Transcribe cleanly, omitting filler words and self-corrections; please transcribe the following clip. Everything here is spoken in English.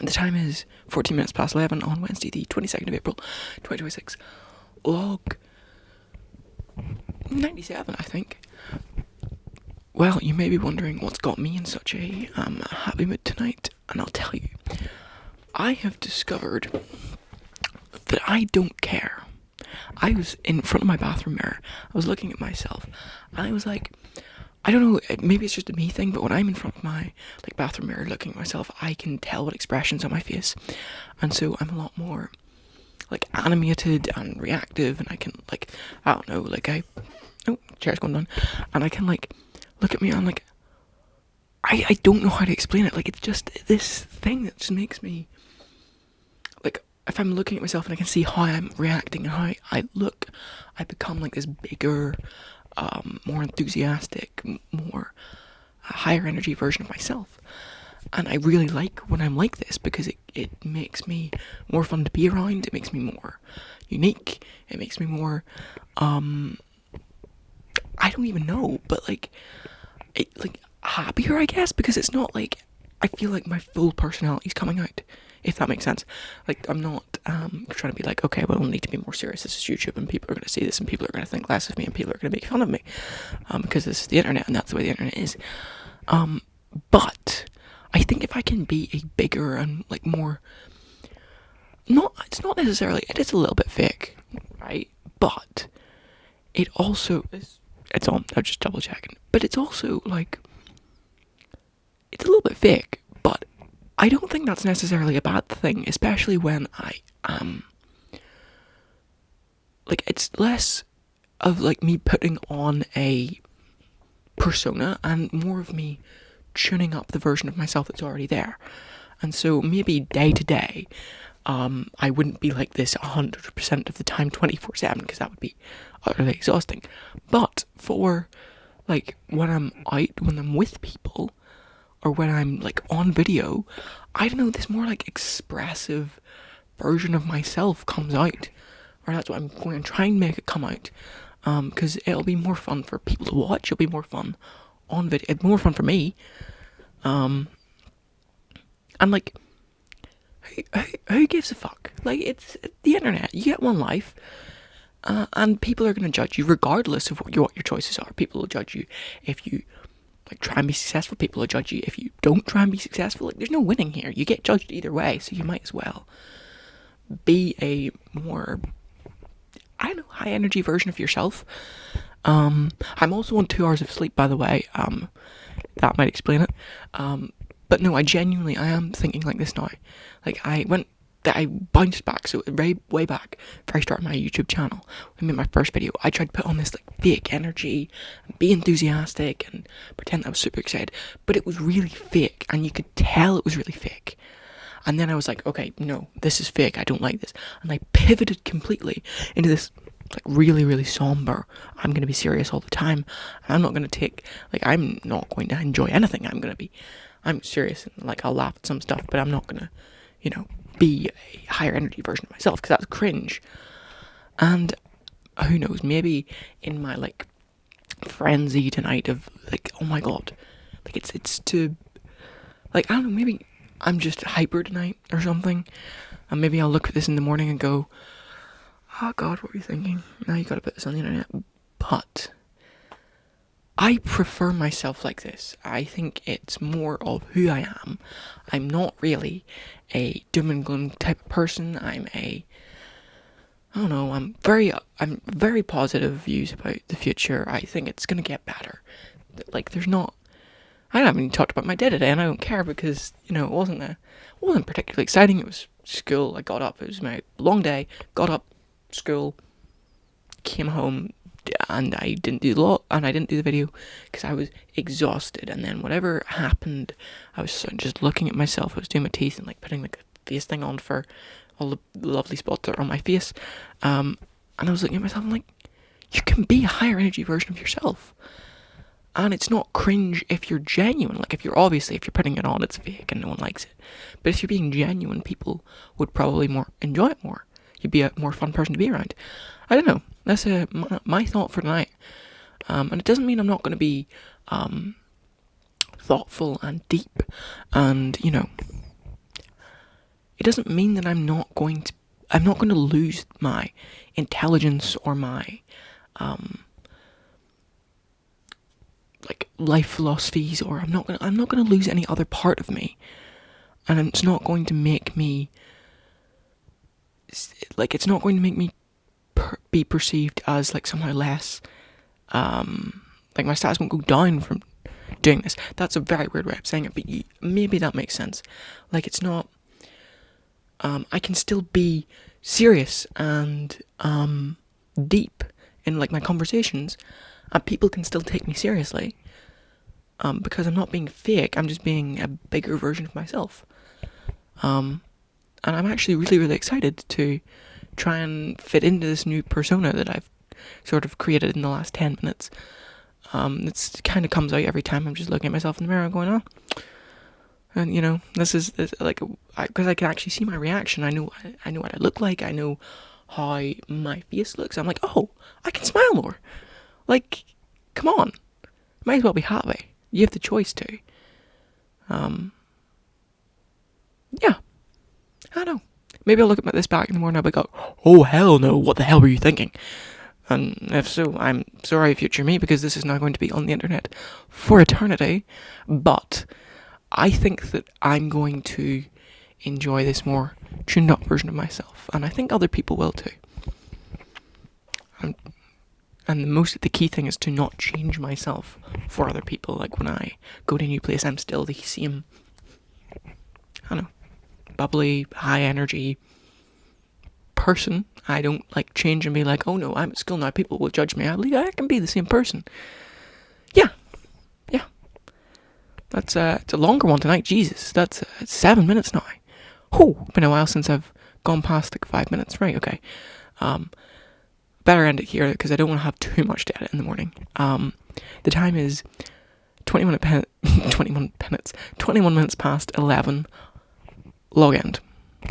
The time is 14 minutes past 11 on Wednesday, the 22nd of April, 2026. Log 97, I think. Well, you may be wondering what's got me in such a happy mood tonight, and I'll tell you. I have discovered that I don't care. I was in front of my bathroom mirror, I was looking at myself, and I was like, I don't know, maybe it's just a me thing, but when I'm in front of my bathroom mirror looking at myself, I can tell what expressions on my face, and so I'm a lot more animated and reactive, and I can I don't know, chair's going down, and I can look at me and I don't know how to explain it. It's just this thing that just makes me if I'm looking at myself and I can see how I'm reacting and how I look, I become this bigger, more enthusiastic, more higher energy version of myself. And I really like when I'm like this because it makes me more fun to be around, it makes me more unique, it makes me more, I don't even know, but happier, I guess, because it's not I feel like my full personality's coming out, if that makes sense. I'm not trying to be okay, well, I need to be more serious, this is YouTube, and people are going to see this, and people are going to think less of me, and people are going to make fun of me, because this is the internet, and that's the way the internet is. But I think if I can be a bigger and more, it's not necessarily, it is a little bit fake, right? But it also is, it's on, I'm just double checking, but it's also it's a little bit fake, but I don't think that's necessarily a bad thing, especially when I am, it's less of me putting on a persona and more of me tuning up the version of myself that's already there. And so maybe day to day, I wouldn't be like this 100% of the time 24/7, because that would be utterly exhausting. But for when I'm out, when I'm with people, or when I'm on video, I don't know, this more expressive version of myself comes out, or that's what I'm going to try and make it come out, because it'll be more fun for people to watch, it'll be more fun on video, more fun for me, and who gives a fuck? It's the internet, you get one life, and people are going to judge you regardless of what your choices are. People will judge you if you try and be successful, people will judge you if you don't try and be successful. There's no winning here, you get judged either way, so you might as well be a more, I don't know, high energy version of yourself. I'm also on 2 hours of sleep, by the way, that might explain it, but no, I am thinking this now. I bounced back, so way back, before I started my YouTube channel, when I made my first video, I tried to put on this fake energy, and be enthusiastic, and pretend I was super excited, but it was really fake, and you could tell it was really fake. And then I was okay, no, this is fake, I don't like this, and I pivoted completely into this really, really somber, I'm going to be serious all the time, and I'm not going to take, I'm not going to enjoy anything, I'm serious, and I'll laugh at some stuff, but I'm not going to, be a higher energy version of myself, because that's cringe. And who knows, maybe in my frenzy tonight of oh my god, it's to I don't know, maybe I'm just hyper tonight or something, and maybe I'll look at this in the morning and go, oh god, what were you thinking? Now you gotta put this on the internet. But I prefer myself like this. I think it's more of who I am. I'm not really a doom and gloom type of person. I'm very positive views about the future. I think it's gonna get better. I haven't even talked about my day today, and I don't care, because it wasn't particularly exciting. It was school. I got up. It was my long day. Got up, school, came home, and I didn't do the video because I was exhausted. And then whatever happened, I was just looking at myself. I was doing my teeth and putting a face thing on for all the lovely spots that are on my face. And I was looking at myself and you can be a higher energy version of yourself. And it's not cringe if you're genuine. If you're putting it on, it's fake and no one likes it. But if you're being genuine, people would probably enjoy it more. You'd be a more fun person to be around. I don't know. That's my thought for tonight. And it doesn't mean I'm not going to be thoughtful and deep and, it doesn't mean that I'm not going to lose my intelligence or my like life philosophies, or I'm not gonna lose any other part of me, and it's not going to make me be perceived as like somehow less. Like my status won't go down from doing this. That's a very weird way of saying it, but maybe that makes sense. Like it's not. I can still be serious and deep in like my conversations, and people can still take me seriously. Because I'm not being fake. I'm just being a bigger version of myself. And I'm actually really, really excited to try and fit into this new persona that I've sort of created in the last 10 minutes. It kind of comes out every time I'm just looking at myself in the mirror and going, oh. And, you know, this is like, because I can actually see my reaction. I know what I look like. I know how my face looks. I'm like, oh, I can smile more. Like, come on. Might as well be happy. You have the choice to. Yeah. I don't know. Maybe I'll look at this back in the morning and I'll be like, oh, hell no, what the hell were you thinking? And if so, I'm sorry, future me, because this is now going to be on the internet for eternity. But I think that I'm going to enjoy this more tuned up version of myself. And I think other people will too. And the key thing is to not change myself for other people. Like when I go to a new place, I'm still the same, I don't know, bubbly, high energy person. I don't like change and be like, oh no, I'm at school now, people will judge me. I believe I can be the same person. Yeah. That's it's a longer one tonight. Jesus, that's 7 minutes now. Oh, been a while since I've gone past like 5 minutes. Right, okay. Better end it here because I don't want to have too much to edit in the morning. The time is 21 minutes past 11. Log end.